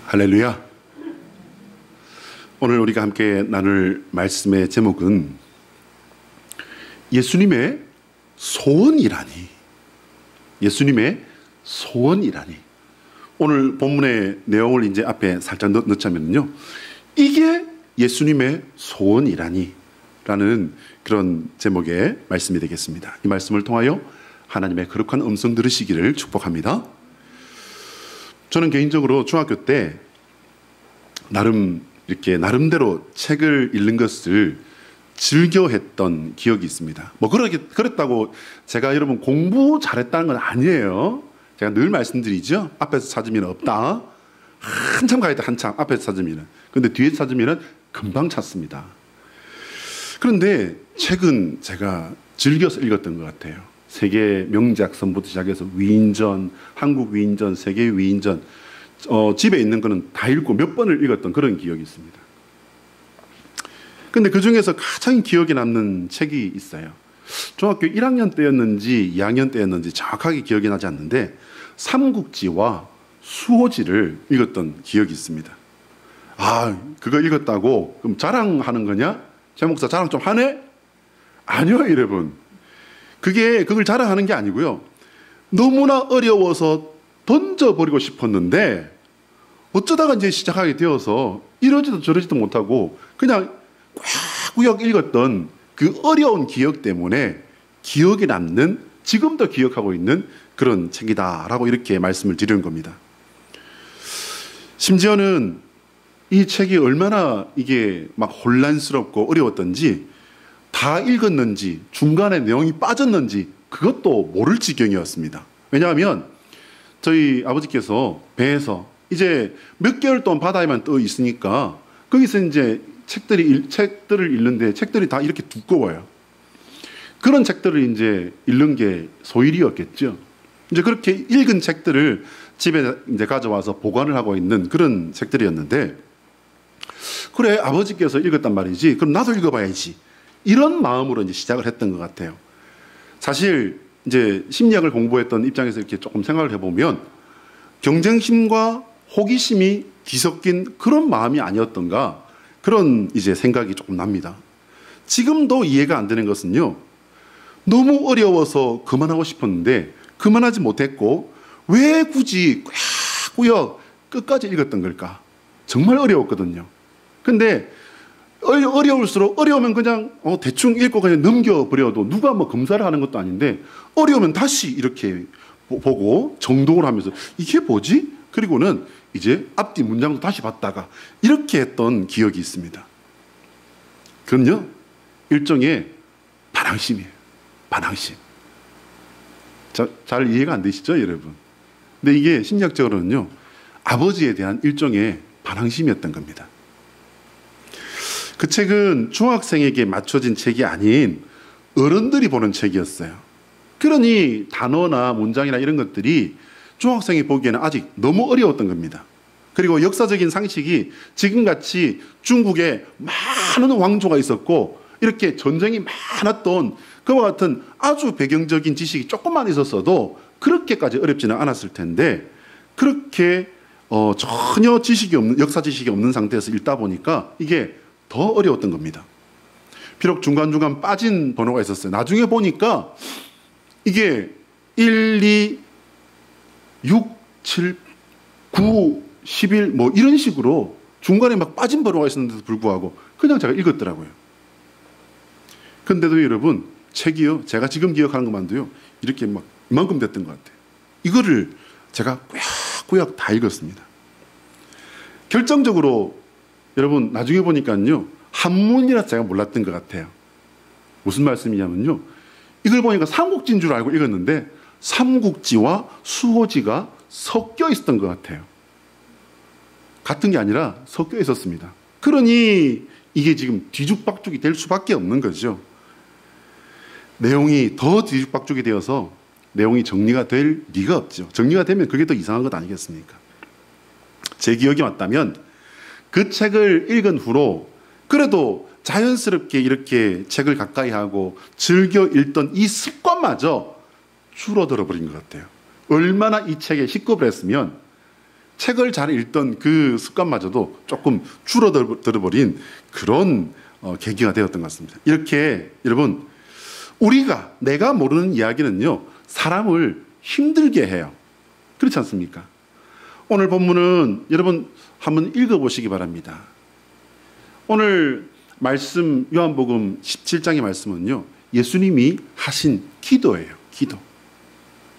할렐루야. 오늘 우리가 함께 나눌 말씀의 제목은 예수님의 소원이라니. 예수님의 소원이라니. 오늘 본문의 내용을 이제 앞에 살짝 넣자면요, 이게 예수님의 소원이라니 라는 그런 제목의 말씀이 되겠습니다. 이 말씀을 통하여 하나님의 거룩한 음성 들으시기를 축복합니다. 저는 개인적으로 중학교 때 나름대로 책을 읽는 것을 즐겨 했던 기억이 있습니다. 뭐 그랬다고 제가 여러분 공부 잘했다는 건 아니에요. 제가 늘 말씀드리죠. 앞에서 찾으면 없다. 한참 가야 돼, 한참. 앞에서 찾으면. 근데 뒤에서 찾으면 금방 찾습니다. 그런데 책은 제가 즐겨서 읽었던 것 같아요. 세계 명작서부터 시작해서 위인전, 한국 위인전, 세계 위인전, 집에 있는 거는 다 읽고 몇 번을 읽었던 그런 기억이 있습니다. 근데 그 중에서 가장 기억에 남는 책이 있어요. 중학교 1학년 때였는지 2학년 때였는지 정확하게 기억이 나지 않는데 삼국지와 수호지를 읽었던 기억이 있습니다. 아, 그거 읽었다고 그럼 자랑하는 거냐? 제 목사 자랑 좀 하네? 아니요, 여러분. 그걸 자랑하는 게 아니고요. 너무나 어려워서 던져버리고 싶었는데 어쩌다가 이제 시작하게 되어서 이러지도 저러지도 못하고 그냥 꽉구역 읽었던 그 어려운 기억 때문에 기억에 남는, 지금도 기억하고 있는 그런 책이다라고 이렇게 말씀을 드리는 겁니다. 심지어는 이 책이 얼마나 이게 막 혼란스럽고 어려웠던지, 다 읽었는지 중간에 내용이 빠졌는지 그것도 모를 지경이었습니다. 왜냐하면 저희 아버지께서 배에서 이제 몇 개월 동안 바다에만 떠 있으니까 거기서 이제 책들을 읽는데 책들이 다 이렇게 두꺼워요. 그런 책들을 이제 읽는 게 소일이었겠죠. 이제 그렇게 읽은 책들을 집에 이제 가져와서 보관을 하고 있는 그런 책들이었는데, 그래, 아버지께서 읽었단 말이지, 그럼 나도 읽어봐야지. 이런 마음으로 이제 시작을 했던 것 같아요. 사실 이제 심리학을 공부했던 입장에서 이렇게 조금 생각을 해보면 경쟁심과 호기심이 뒤섞인 그런 마음이 아니었던가, 그런 이제 생각이 조금 납니다. 지금도 이해가 안 되는 것은요, 너무 어려워서 그만하고 싶었는데 그만하지 못했고 왜 굳이 꾸역 끝까지 읽었던 걸까? 정말 어려웠거든요. 근데 어려울수록, 어려우면 그냥 대충 읽고 그냥 넘겨버려도 누가 뭐 검사를 하는 것도 아닌데, 어려우면 다시 이렇게 보고 정독을 하면서 이게 뭐지? 그리고는 이제 앞뒤 문장도 다시 봤다가 이렇게 했던 기억이 있습니다. 그럼요, 일종의 반항심이에요. 반항심. 잘 이해가 안 되시죠, 여러분? 근데 이게 심리학적으로는요, 아버지에 대한 일종의 반항심이었던 겁니다. 그 책은 중학생에게 맞춰진 책이 아닌 어른들이 보는 책이었어요. 그러니 단어나 문장이나 이런 것들이 중학생이 보기에는 아직 너무 어려웠던 겁니다. 그리고 역사적인 상식이 지금같이 중국에 많은 왕조가 있었고 이렇게 전쟁이 많았던 그와 같은 아주 배경적인 지식이 조금만 있었어도 그렇게까지 어렵지는 않았을 텐데, 그렇게 전혀 지식이 없는, 역사 지식이 없는 상태에서 읽다 보니까 이게 더 어려웠던 겁니다. 비록 중간중간 빠진 번호가 있었어요. 나중에 보니까 이게 1, 2, 6, 7, 9, 11 뭐 이런 식으로 중간에 막 빠진 번호가 있었는데도 불구하고 그냥 제가 읽었더라고요. 근데도 여러분, 책이요, 제가 지금 기억하는 것만도요, 이렇게 막 이만큼 됐던 것 같아요. 이거를 제가 꾸역꾸역 다 읽었습니다. 결정적으로 여러분, 나중에 보니까요, 한문이라 제가 몰랐던 것 같아요. 무슨 말씀이냐면요, 이걸 보니까 삼국지인 줄 알고 읽었는데 삼국지와 수호지가 섞여 있었던 것 같아요. 같은 게 아니라 섞여 있었습니다. 그러니 이게 지금 뒤죽박죽이 될 수밖에 없는 거죠. 내용이 더 뒤죽박죽이 되어서 내용이 정리가 될 리가 없죠. 정리가 되면 그게 더 이상한 것 아니겠습니까? 제 기억이 맞다면 그 책을 읽은 후로 그래도 자연스럽게 이렇게 책을 가까이 하고 즐겨 읽던 이 습관마저 줄어들어 버린 것 같아요. 얼마나 이 책에 식겁을 했으면 책을 잘 읽던 그 습관마저도 조금 줄어들어버린 그런 계기가 되었던 것 같습니다. 이렇게 여러분, 내가 모르는 이야기는요, 사람을 힘들게 해요. 그렇지 않습니까? 오늘 본문은 여러분 한번 읽어보시기 바랍니다. 오늘 말씀, 요한복음 17장의 말씀은요, 예수님이 하신 기도예요. 기도.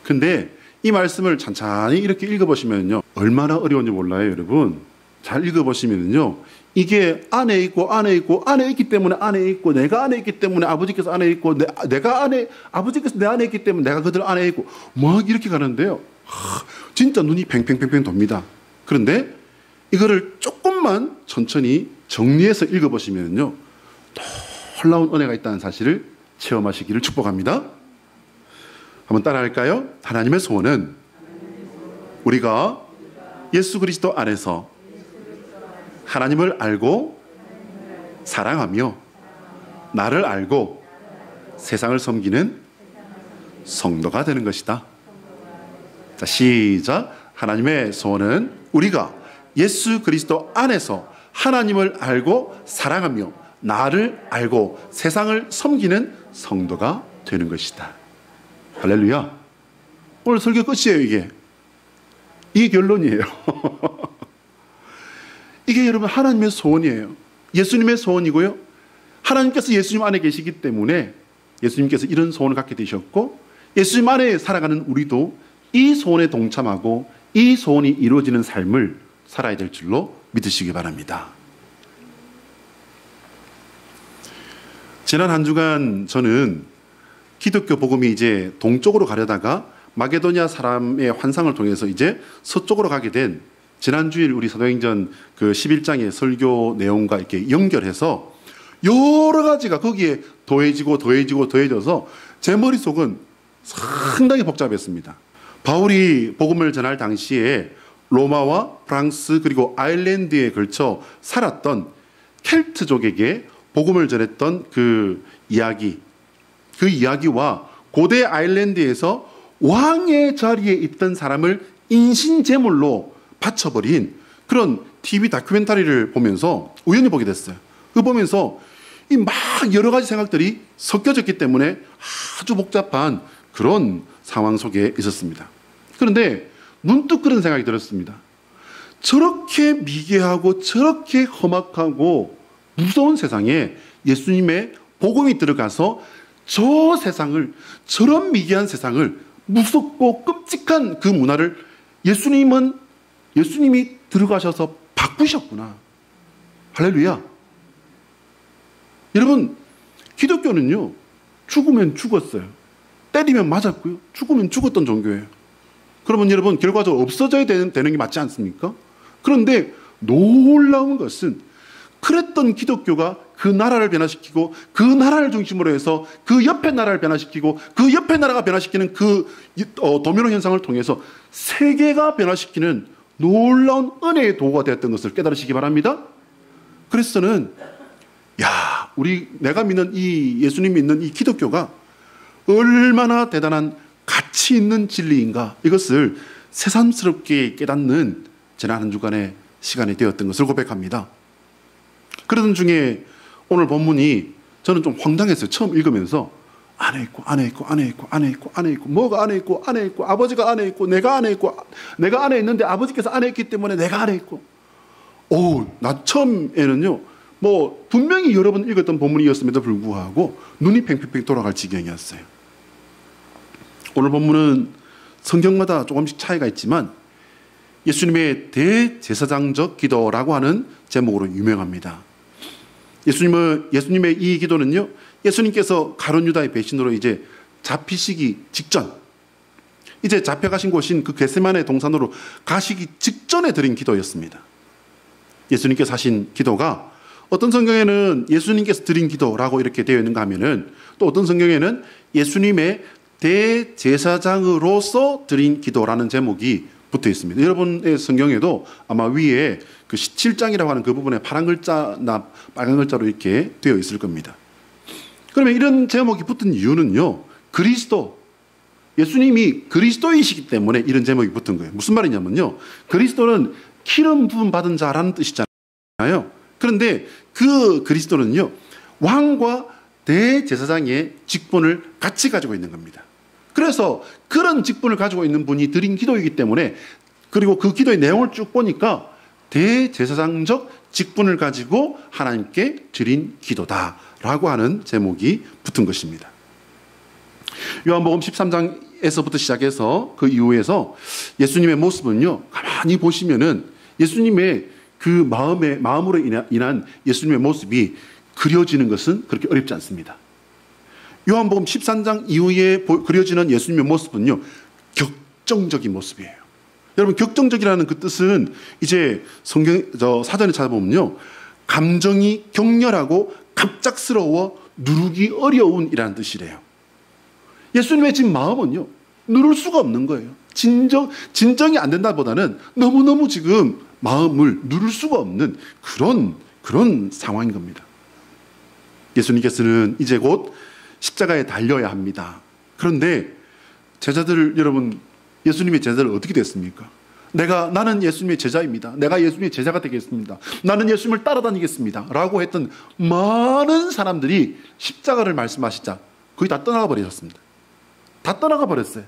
근데 이 말씀을 찬찬히 이렇게 읽어보시면요, 얼마나 어려운지 몰라요, 여러분. 잘 읽어보시면요, 이게 안에 있고 안에 있고 안에 있기 때문에 안에 있고, 내가 안에 있기 때문에 아버지께서 안에 있고, 내가 안에, 아버지께서 내 안에 있기 때문에 내가 그들 안에 있고, 막 이렇게 가는데요, 진짜 눈이 팽팽팽팽 돕니다. 그런데 이거를 조금만 천천히 정리해서 읽어보시면요, 놀라운 은혜가 있다는 사실을 체험하시기를 축복합니다. 한번 따라할까요? 하나님의 소원은 우리가 예수 그리스도 안에서 하나님을 알고 사랑하며 나를 알고 세상을 섬기는 성도가 되는 것이다. 자, 시작. 하나님의 소원은 우리가 예수 그리스도 안에서 하나님을 알고 사랑하며 나를 알고 세상을 섬기는 성도가 되는 것이다. 할렐루야. 오늘 설교 끝이에요. 이게 결론이에요. 이게 여러분 하나님의 소원이에요. 예수님의 소원이고요, 하나님께서 예수님 안에 계시기 때문에 예수님께서 이런 소원을 갖게 되셨고, 예수님 안에 살아가는 우리도 이 소원에 동참하고 이 소원이 이루어지는 삶을 살아야 될 줄로 믿으시기 바랍니다. 지난 한 주간 저는 기독교 복음이 이제 동쪽으로 가려다가 마게도니아 사람의 환상을 통해서 이제 서쪽으로 가게 된, 지난주일 우리 사도행전 그 11장의 설교 내용과 이렇게 연결해서 여러 가지가 거기에 더해져서 제 머릿속은 상당히 복잡했습니다. 바울이 복음을 전할 당시에 로마와 프랑스 그리고 아일랜드에 걸쳐 살았던 켈트족에게 복음을 전했던 그 이야기와 고대 아일랜드에서 왕의 자리에 있던 사람을 인신제물로 바쳐버린 그런 TV 다큐멘터리를 보면서 우연히 보게 됐어요. 그거 보면서 이 막 여러 가지 생각들이 섞여졌기 때문에 아주 복잡한 그런 상황 속에 있었습니다. 그런데 문득 그런 생각이 들었습니다. 저렇게 미개하고 저렇게 험악하고 무서운 세상에 예수님의 복음이 들어가서 저 세상을, 저런 미개한 세상을, 무섭고 끔찍한 그 문화를 예수님이 들어가셔서 바꾸셨구나. 할렐루야. 여러분, 기독교는요, 죽으면 죽었어요. 때리면 맞았고요. 죽으면 죽었던 종교예요. 그러면 여러분, 결과적으로 없어져야 되는 게 맞지 않습니까? 그런데 놀라운 것은 그랬던 기독교가 그 나라를 변화시키고, 그 나라를 중심으로 해서 그 옆에 나라를 변화시키고, 그 옆에 나라가 변화시키는 그 도미노 현상을 통해서 세계가 변화시키는 놀라운 은혜의 도구가 되었던 것을 깨달으시기 바랍니다. 그래서는 내가 믿는 이 예수님 믿는 이 기독교가 얼마나 대단한 가치 있는 진리인가, 이것을 새삼스럽게 깨닫는 지난 한 주간의 시간이 되었던 것을 고백합니다. 그러던 중에 오늘 본문이 저는 좀 황당했어요. 처음 읽으면서 안에 있고 뭐가 안에 있고 아버지가 안에 있고 내가 안에 있고, 내가 안에 있는데 아버지께서 안에 있기 때문에 내가 안에 있고. 나 처음에는요, 분명히 여러 번 읽었던 본문이었음에도 불구하고 눈이 팽팽팽 돌아갈 지경이었어요. 오늘 본문은 성경마다 조금씩 차이가 있지만 예수님의 대제사장적 기도라고 하는 제목으로 유명합니다. 예수님의 이 기도는요, 예수님께서 가룟 유다의 배신으로 이제 잡히시기 직전, 이제 잡혀가신 곳인 그 겟세마네 동산으로 가시기 직전에 드린 기도였습니다. 예수님께서 하신 기도가 어떤 성경에는 예수님께서 드린 기도라고 이렇게 되어 있는가 하면은, 또 어떤 성경에는 예수님의 대제사장으로서 드린 기도라는 제목이 붙어 있습니다. 여러분의 성경에도 아마 위에 그 17장이라고 하는 그 부분에 파란 글자나 빨간 글자로 이렇게 되어 있을 겁니다. 그러면 이런 제목이 붙은 이유는요, 그리스도, 예수님이 그리스도이시기 때문에 이런 제목이 붙은 거예요. 무슨 말이냐면요, 그리스도는 기름 부음 받은 자라는 뜻이잖아요. 그런데 그 그리스도는요, 왕과 대제사장의 직분을 같이 가지고 있는 겁니다. 그래서 그런 직분을 가지고 있는 분이 드린 기도이기 때문에, 그리고 그 기도의 내용을 쭉 보니까 대제사장적 직분을 가지고 하나님께 드린 기도다라고 하는 제목이 붙은 것입니다. 요한복음 13장에서부터 시작해서 그 이후에서 예수님의 모습은요, 가만히 보시면은 예수님의 그 마음으로 인한 예수님의 모습이 그려지는 것은 그렇게 어렵지 않습니다. 요한복음 13장 이후에 그려지는 예수님의 모습은요, 격정적인 모습이에요. 여러분, 격정적이라는 그 뜻은 이제 사전에 찾아보면요, 감정이 격렬하고 갑작스러워 누르기 어려운이라는 뜻이래요. 예수님의 지금 마음은요, 누를 수가 없는 거예요. 진정이 안 된다보다는 너무너무 지금 마음을 누를 수가 없는 그런 상황인 겁니다. 예수님께서는 이제 곧 십자가에 달려야 합니다. 그런데 여러분, 예수님의 제자들 어떻게 됐습니까? 나는 예수님의 제자입니다. 내가 예수님의 제자가 되겠습니다. 나는 예수님을 따라다니겠습니다. 라고 했던 많은 사람들이 십자가를 말씀하시자 거의 다 떠나가 버리셨습니다. 다 떠나가 버렸어요.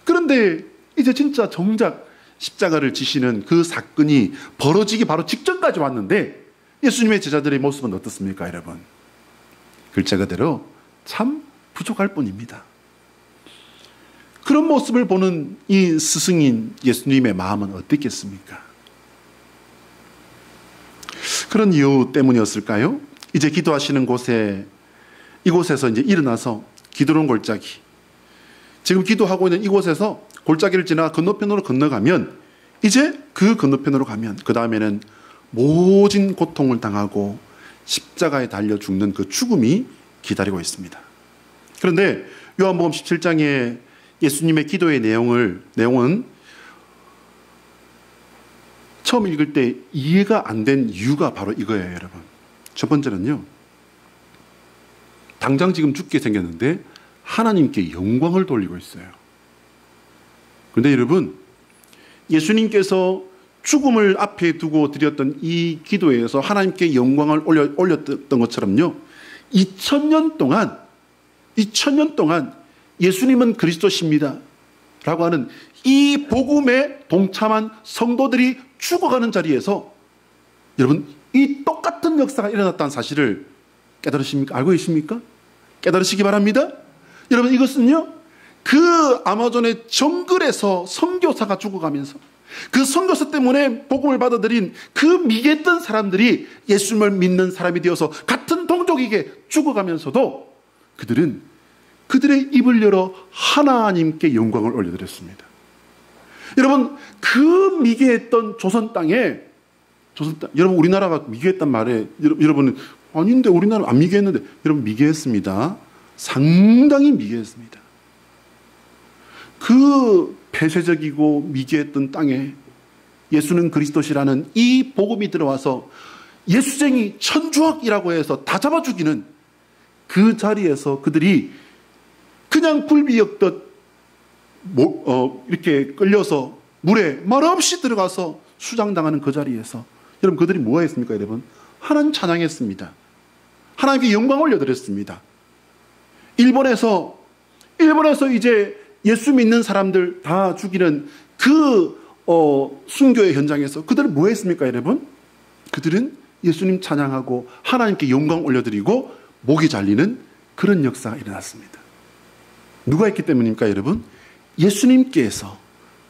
그런데 이제 진짜 정작 십자가를 지시는 그 사건이 벌어지기 바로 직전까지 왔는데 예수님의 제자들의 모습은 어떻습니까, 여러분? 글자 그대로 참 부족할 뿐입니다. 그런 모습을 보는 이 스승인 예수님의 마음은 어땠겠습니까? 그런 이유 때문이었을까요? 이제 기도하시는 이곳에서 이제 일어나서 기드론 골짜기, 지금 기도하고 있는 이곳에서 골짜기를 지나 건너편으로 건너가면, 이제 그 건너편으로 가면 그 다음에는 모진 고통을 당하고 십자가에 달려 죽는 그 죽음이 기다리고 있습니다. 그런데 요한복음 17장에 예수님의 기도의 내용은 처음 읽을 때 이해가 안 된 이유가 바로 이거예요, 여러분. 첫 번째는요, 당장 지금 죽게 생겼는데 하나님께 영광을 돌리고 있어요. 그런데 여러분, 예수님께서 죽음을 앞에 두고 드렸던 이 기도에서 하나님께 영광을 올렸던 것처럼요, 2000년 동안 예수님은 그리스도십니다 라고 하는 이 복음에 동참한 성도들이 죽어가는 자리에서 여러분, 이 똑같은 역사가 일어났다는 사실을 깨달으십니까? 알고 계십니까? 깨달으시기 바랍니다. 여러분, 이것은요, 그 아마존의 정글에서 선교사가 죽어가면서 그 선교사 때문에 복음을 받아들인 그 미개했던 사람들이 예수님을 믿는 사람이 되어서 같은 동족에게 죽어가면서도 그들의 입을 열어 하나님께 영광을 올려드렸습니다. 여러분, 그 미개했던 조선 땅, 여러분, 우리나라가 미개했단 말에 여러분은 아닌데 우리나라 안 미개했는데, 여러분, 미개했습니다. 상당히 미개했습니다. 그 폐쇄적이고 미개했던 땅에 예수는 그리스도시라는 이 복음이 들어와서 예수쟁이 천주학이라고 해서 다 잡아 죽이는 그 자리에서 그들이 그냥 굴비역듯 이렇게 끌려서 물에 말없이 들어가서 수장당하는 그 자리에서 여러분, 그들이 뭐가 했습니까, 여러분? 하나님 찬양했습니다. 하나님께 영광 올려드렸습니다. 일본에서 이제 예수 믿는 사람들 다 죽이는 그 순교의 현장에서 그들은 뭐 했습니까, 여러분? 그들은 예수님 찬양하고 하나님께 영광 올려드리고 목이 잘리는 그런 역사가 일어났습니다. 누가 했기 때문입니까, 여러분? 예수님께서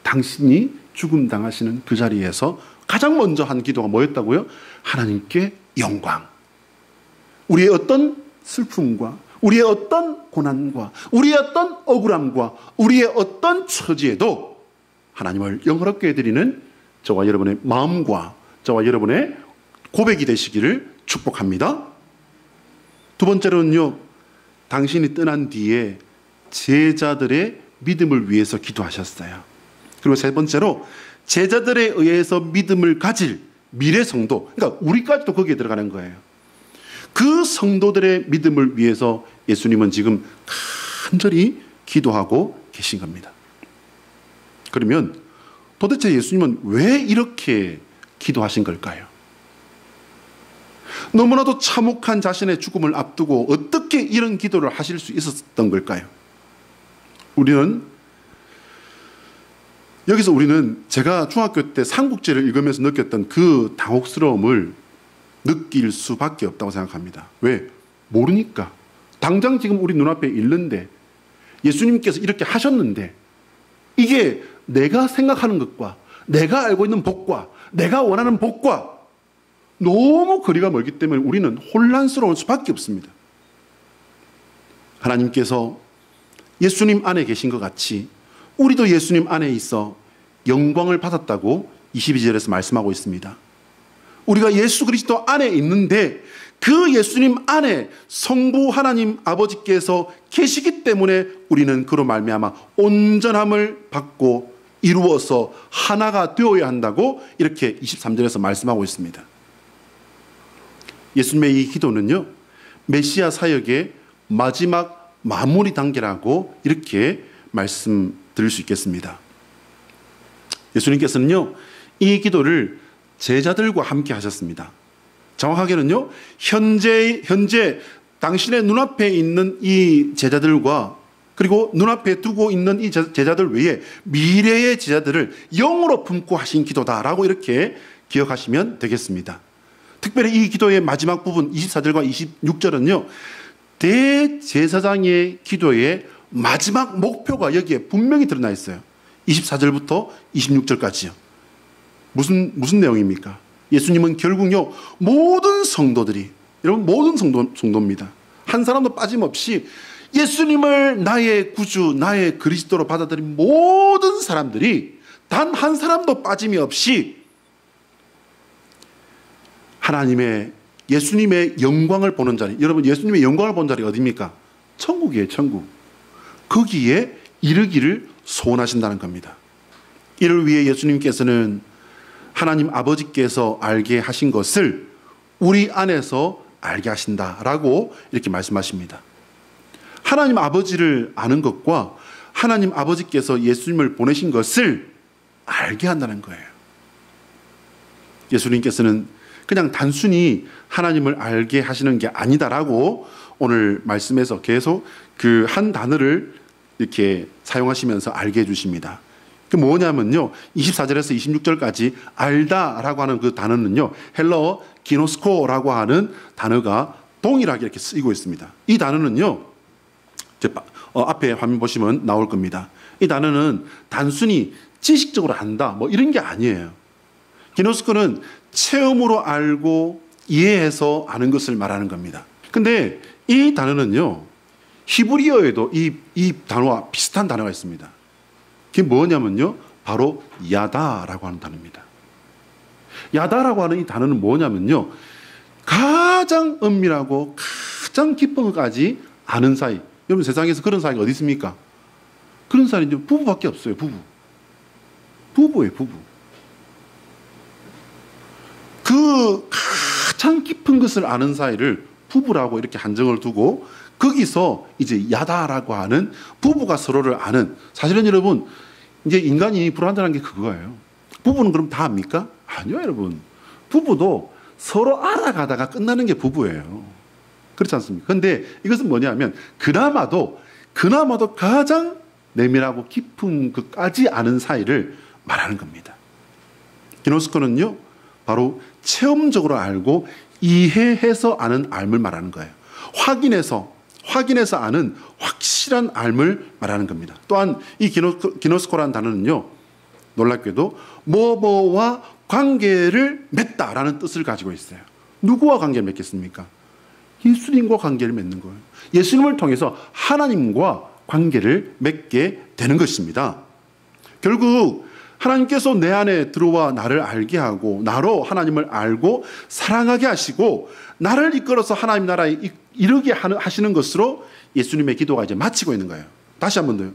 당신이 죽음 당하시는 그 자리에서 가장 먼저 한 기도가 뭐였다고요? 하나님께 영광. 우리의 어떤 슬픔과 우리의 어떤 고난과 우리의 어떤 억울함과 우리의 어떤 처지에도 하나님을 영화롭게 해드리는 저와 여러분의 마음과 저와 여러분의 고백이 되시기를 축복합니다. 두 번째로는요, 당신이 떠난 뒤에 제자들의 믿음을 위해서 기도하셨어요. 그리고 세 번째로 제자들에 의해서 믿음을 가질 미래 성도, 그러니까 우리까지도 거기에 들어가는 거예요. 그 성도들의 믿음을 위해서 예수님은 지금 간절히 기도하고 계신 겁니다. 그러면 도대체 예수님은 왜 이렇게 기도하신 걸까요? 너무나도 참혹한 자신의 죽음을 앞두고 어떻게 이런 기도를 하실 수 있었던 걸까요? 여기서 우리는 제가 중학교 때 삼국지를 읽으면서 느꼈던 그 당혹스러움을 느낄 수밖에 없다고 생각합니다. 왜? 모르니까. 당장 지금 우리 눈앞에 있는데 예수님께서 이렇게 하셨는데 이게 내가 생각하는 것과 내가 알고 있는 복과 내가 원하는 복과 너무 거리가 멀기 때문에 우리는 혼란스러울 수밖에 없습니다. 하나님께서 예수님 안에 계신 것 같이 우리도 예수님 안에 있어 영광을 받았다고 22절에서 말씀하고 있습니다. 우리가 예수 그리스도 안에 있는데 그 예수님 안에 성부 하나님 아버지께서 계시기 때문에 우리는 그로 말미암아 온전함을 받고 이루어서 하나가 되어야 한다고 이렇게 23절에서 말씀하고 있습니다. 예수님의 이 기도는요, 메시아 사역의 마지막 마무리 단계라고 이렇게 말씀드릴 수 있겠습니다. 예수님께서는요, 이 기도를 제자들과 함께 하셨습니다. 정확하게는요, 현재 당신의 눈앞에 있는 이 제자들과 그리고 눈앞에 두고 있는 이 제자들 외에 미래의 제자들을 영으로 품고 하신 기도다라고 이렇게 기억하시면 되겠습니다. 특별히 이 기도의 마지막 부분 24절과 26절은요, 대제사장의 기도의 마지막 목표가 여기에 분명히 드러나 있어요. 24절부터 26절까지요. 무슨 내용입니까? 예수님은 결국요, 모든 성도들이, 여러분 모든 성도입니다. 한 사람도 빠짐없이 예수님을 나의 구주, 나의 그리스도로 받아들인 모든 사람들이 단 한 사람도 빠짐이 없이 하나님의 예수님의 영광을 보는 자리, 여러분 예수님의 영광을 보는 자리가 어디입니까? 천국이에요, 천국. 거기에 이르기를 소원하신다는 겁니다. 이를 위해 예수님께서는 하나님 아버지께서 알게 하신 것을 우리 안에서 알게 하신다라고 이렇게 말씀하십니다. 하나님 아버지를 아는 것과 하나님 아버지께서 예수님을 보내신 것을 알게 한다는 거예요. 예수님께서는 그냥 단순히 하나님을 알게 하시는 게 아니다라고 오늘 말씀에서 계속 그 한 단어를 이렇게 사용하시면서 알게 해주십니다. 그 뭐냐면요, 24절에서 26절까지 알다라고 하는 그 단어는요, 헬라어 기노스코라고 하는 단어가 동일하게 이렇게 쓰이고 있습니다. 이 단어는요, 앞에 화면 보시면 나올 겁니다. 이 단어는 단순히 지식적으로 안다 뭐 이런 게 아니에요. 기노스코는 체험으로 알고 이해해서 아는 것을 말하는 겁니다. 근데 이 단어는요, 히브리어에도 이 단어와 비슷한 단어가 있습니다. 그게 뭐냐면요, 바로 야다라고 하는 단어입니다. 야다라고 하는 이 단어는 뭐냐면요, 가장 은밀하고 가장 깊은 것까지 아는 사이. 여러분 세상에서 그런 사이가 어디 있습니까? 그런 사이는 부부밖에 없어요. 부부예요, 부부. 그 가장 깊은 것을 아는 사이를 부부라고 이렇게 한정을 두고 거기서 이제 야다라고 하는 부부가 서로를 아는, 사실은 여러분 이제 인간이 불완전한 게 그거예요. 부부는 그럼 다 압니까? 아니요, 여러분. 부부도 서로 알아가다가 끝나는 게 부부예요. 그렇지 않습니까? 그런데 이것은 뭐냐면 그나마도 가장 내밀하고 깊은 것까지 아는 사이를 말하는 겁니다. 기노스코는요, 바로 체험적으로 알고 이해해서 아는 알을 말하는 거예요. 확인해서 아는 확실한 알을 말하는 겁니다. 또한 이 기노스코라는 단어는요, 놀랍게도 뭐뭐와 관계를 맺다라는 뜻을 가지고 있어요. 누구와 관계를 맺겠습니까? 예수님과 관계를 맺는 거예요. 예수님을 통해서 하나님과 관계를 맺게 되는 것입니다. 결국 하나님께서 내 안에 들어와 나를 알게 하고 나로 하나님을 알고 사랑하게 하시고 나를 이끌어서 하나님 나라에 이르게 하시는 것으로 예수님의 기도가 이제 마치고 있는 거예요. 다시 한 번 더요.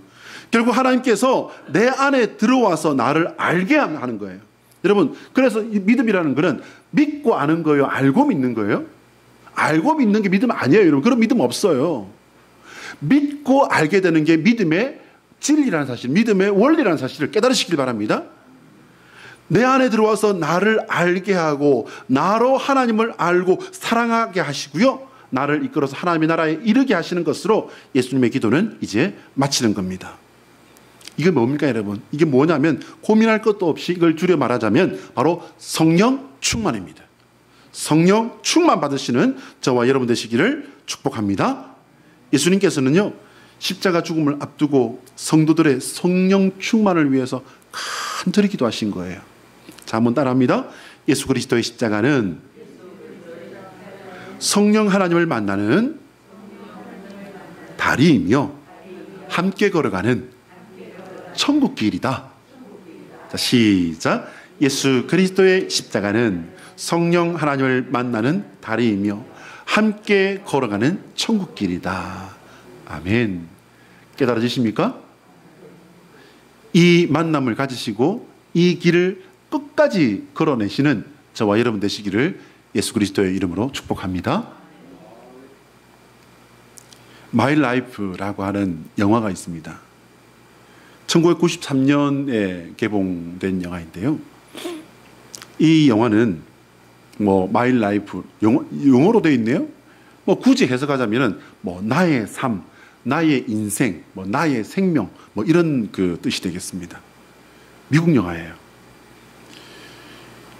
결국 하나님께서 내 안에 들어와서 나를 알게 하는 거예요. 여러분, 그래서 이 믿음이라는 것은 믿고 아는 거예요? 알고 믿는 거예요? 알고 믿는 게 믿음 아니에요, 여러분. 그런 믿음 없어요. 믿고 알게 되는 게 믿음의 진리라는 사실, 믿음의 원리라는 사실을 깨달으시길 바랍니다. 내 안에 들어와서 나를 알게 하고 나로 하나님을 알고 사랑하게 하시고요, 나를 이끌어서 하나님의 나라에 이르게 하시는 것으로 예수님의 기도는 이제 마치는 겁니다. 이게 뭡니까 여러분? 이게 뭐냐면 고민할 것도 없이 이걸 줄여 말하자면 바로 성령 충만입니다. 성령 충만 받으시는 저와 여러분 되시기를 축복합니다. 예수님께서는요, 십자가 죽음을 앞두고 성도들의 성령 충만을 위해서 간절히 기도하신 거예요. 자, 한번 따라합니다. 예수 그리스도의 십자가는 성령 하나님을 만나는 다리이며 함께 걸어가는 천국길이다. 자, 시작. 예수 그리스도의 십자가는 성령 하나님을 만나는 다리이며 함께 걸어가는 천국길이다. 아멘. 깨달아지십니까? 이 만남을 가지시고 이 길을 끝까지 걸어내시는 저와 여러분 되시기를 예수 그리스도의 이름으로 축복합니다. 마이 라이프라고 하는 영화가 있습니다. 1993년에 개봉된 영화인데요. 이 영화는 마이 라이프, 영어로 되어 있네요. 굳이 해석하자면은 나의 삶, 나의 인생, 나의 생명, 이런 그 뜻이 되겠습니다. 미국 영화예요.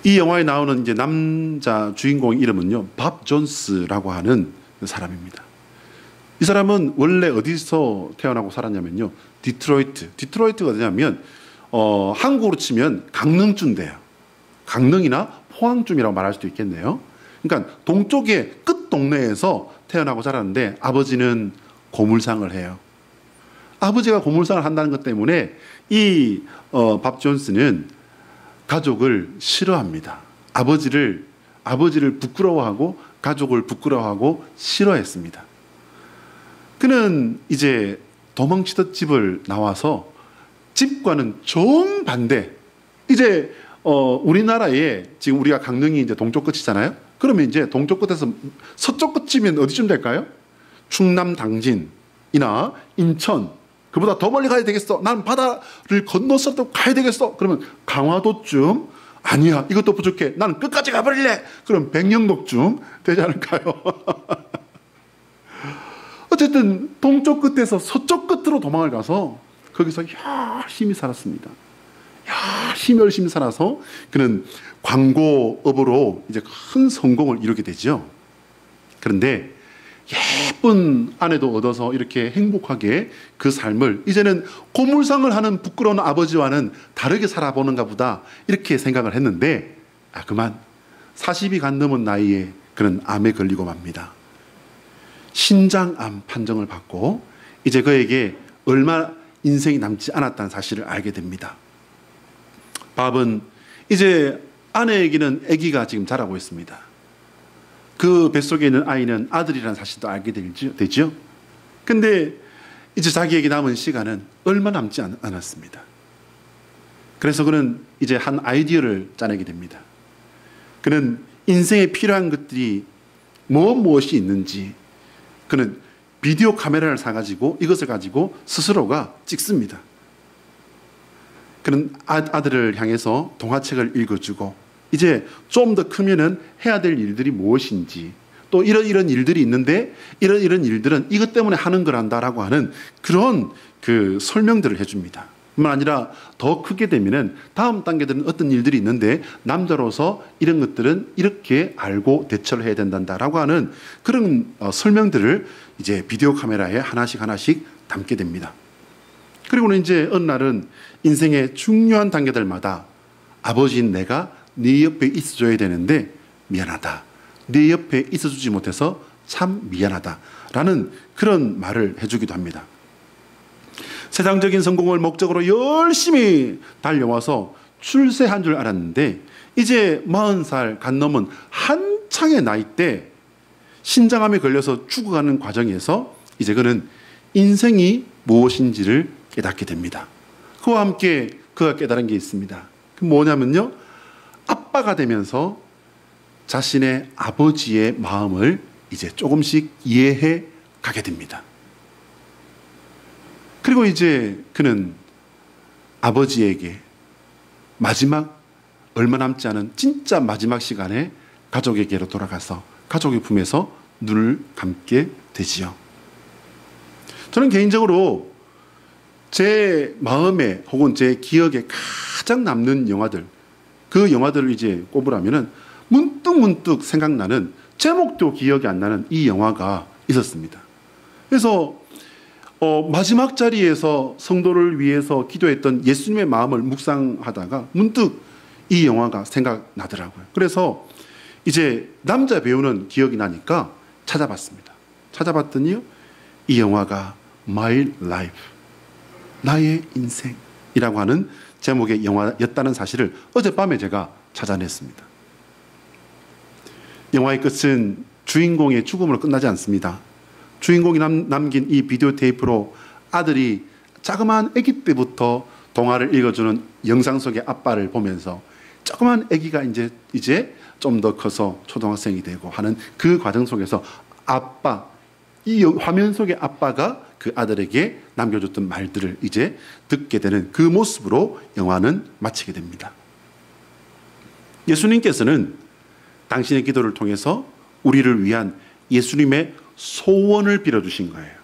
이 영화에 나오는 이제 남자 주인공 이름은요, 밥 존스라고 하는 사람입니다. 이 사람은 원래 어디서 태어나고 살았냐면요, 디트로이트가 되냐면 한국으로 치면 강릉쯤돼요. 강릉이나 포항쯤이라고 말할 수도 있겠네요. 그러니까 동쪽의 끝 동네에서 태어나고 자랐는데 아버지는 고물상을 해요. 아버지가 고물상을 한다는 것 때문에 이 밥 존스는 가족을 싫어합니다. 아버지를 부끄러워하고 가족을 부끄러워하고 싫어했습니다. 그는 이제 도망치던 집을 나와서 집과는 정반대. 이제 우리나라에 지금 우리가 강릉이 이제 동쪽 끝이잖아요. 그러면 이제 동쪽 끝에서 서쪽 끝이면 어디쯤 될까요? 충남 당진이나 인천, 그보다 더 멀리 가야 되겠어. 난 바다를 건너서 또 가야 되겠어. 그러면 강화도쯤, 아니야, 이것도 부족해. 나는 끝까지 가버릴래. 그럼 백령도쯤 되지 않을까요? 어쨌든 동쪽 끝에서 서쪽 끝으로 도망을 가서 거기서 열심히 살았습니다. 열심히 살아서 그는 광고업으로 이제 큰 성공을 이루게 되죠. 그런데 예쁜 아내도 얻어서 이렇게 행복하게 그 삶을, 이제는 고물상을 하는 부끄러운 아버지와는 다르게 살아보는가 보다 이렇게 생각을 했는데, 그만 40이 간 넘은 나이에 그는 암에 걸리고 맙니다. 신장암 판정을 받고 이제 그에게 얼마 인생이 남지 않았다는 사실을 알게 됩니다. 밥은 이제 아내에게는 아기가 지금 자라고 있습니다. 그 뱃속에 있는 아이는 아들이라는 사실도 알게 되죠. 근데 이제 자기에게 남은 시간은 얼마 남지 않았습니다. 그래서 그는 이제 한 아이디어를 짜내게 됩니다. 그는 인생에 필요한 것들이 무엇이 있는지 그는 비디오 카메라를 사가지고 이것을 가지고 스스로가 찍습니다. 그는 아들을 향해서 동화책을 읽어주고 이제 좀 더 크면은 해야 될 일들이 무엇인지, 또 이런 일들이 있는데 이런 일들은 이것 때문에 하는 거란다라고 하는 그런 그 설명들을 해줍니다. 뿐만 아니라 더 크게 되면은 다음 단계들은 어떤 일들이 있는데 남자로서 이런 것들은 이렇게 알고 대처를 해야 된다라고 하는 그런 설명들을 이제 비디오 카메라에 하나씩 담게 됩니다. 그리고는 이제 어느 날은 인생의 중요한 단계들마다 아버지인 내가 네 옆에 있어줘야 되는데 미안하다. 네 옆에 있어주지 못해서 참 미안하다. 라는 그런 말을 해주기도 합니다. 세상적인 성공을 목적으로 열심히 달려와서 출세한 줄 알았는데 이제 40살 간 넘은 한창의 나이 때 신장암에 걸려서 죽어가는 과정에서 이제 그는 인생이 무엇인지를 깨닫게 됩니다. 그와 함께 그가 깨달은 게 있습니다. 그 뭐냐면요, 아빠가 되면서 자신의 아버지의 마음을 이제 조금씩 이해해 가게 됩니다. 그리고 이제 그는 아버지에게 마지막 얼마 남지 않은 진짜 마지막 시간에 가족에게로 돌아가서 가족의 품에서 눈을 감게 되지요. 저는 개인적으로 제 마음에 혹은 제 기억에 가장 남는 영화들, 그 영화들을 이제 꼽으라면은 문득 생각나는, 제목도 기억이 안 나는 이 영화가 있었습니다. 그래서 마지막 자리에서 성도를 위해서 기도했던 예수님의 마음을 묵상하다가 문득 이 영화가 생각나더라고요. 그래서 이제 남자 배우는 기억이 나니까 찾아봤습니다. 찾아봤더니요, 이 영화가 My Life, 나의 인생이라고 하는 제목의 영화였다는 사실을 어젯밤에 제가 찾아냈습니다. 영화의 끝은 주인공의 죽음으로 끝나지 않습니다. 주인공이 남긴 이 비디오 테이프로 아들이 자그마한 아기 때부터 동화를 읽어주는 영상 속의 아빠를 보면서 조그만 아기가 이제 좀 더 커서 초등학생이 되고 하는 그 과정 속에서 이 화면 속의 아빠가 그 아들에게 남겨줬던 말들을 이제 듣게 되는 그 모습으로 영화는 마치게 됩니다. 예수님께서는 당신의 기도를 통해서 우리를 위한 예수님의 소원을 빌어주신 거예요.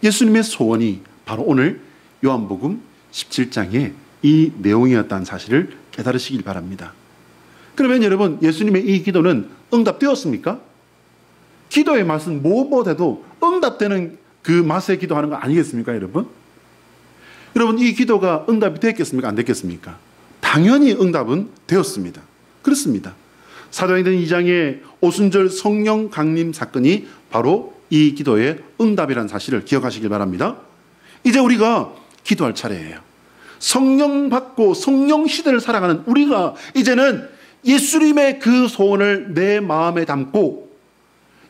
예수님의 소원이 바로 오늘 요한복음 17장의 이 내용이었다는 사실을 깨달으시길 바랍니다. 그러면 여러분, 예수님의 이 기도는 응답되었습니까? 기도의 맛은 무엇보다도 응답되는 그 맛에 기도하는 거 아니겠습니까, 여러분? 여러분, 이 기도가 응답이 됐겠습니까? 안 됐겠습니까? 당연히 응답은 되었습니다. 그렇습니다. 사도행전 2장의 오순절 성령 강림 사건이 바로 이 기도의 응답이라는 사실을 기억하시길 바랍니다. 이제 우리가 기도할 차례예요. 성령 받고 성령 시대를 살아가는 우리가 이제는 예수님의 그 소원을 내 마음에 담고,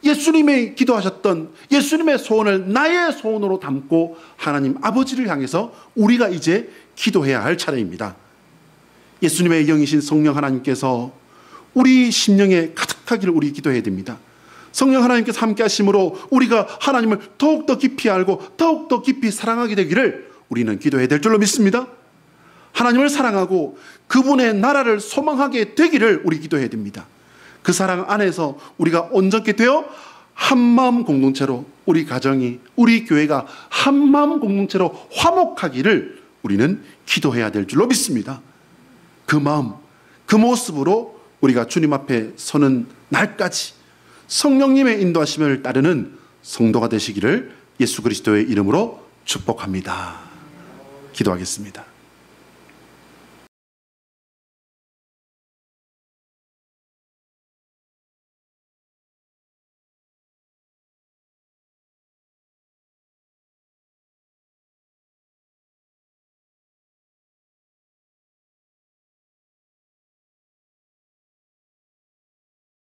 예수님이 기도하셨던 예수님의 소원을 나의 소원으로 담고 하나님 아버지를 향해서 우리가 이제 기도해야 할 차례입니다. 예수님의 영이신 성령 하나님께서 우리 심령에 가득하기를 우리 기도해야 됩니다. 성령 하나님께서 함께 하심으로 우리가 하나님을 더욱더 깊이 알고 더욱더 깊이 사랑하게 되기를 우리는 기도해야 될 줄로 믿습니다. 하나님을 사랑하고 그분의 나라를 소망하게 되기를 우리 기도해야 됩니다. 그 사랑 안에서 우리가 온전케 되어 한마음 공동체로, 우리 가정이, 우리 교회가 한마음 공동체로 화목하기를 우리는 기도해야 될 줄로 믿습니다. 그 마음, 그 모습으로 우리가 주님 앞에 서는 날까지 성령님의 인도하심을 따르는 성도가 되시기를 예수 그리스도의 이름으로 축복합니다. 기도하겠습니다.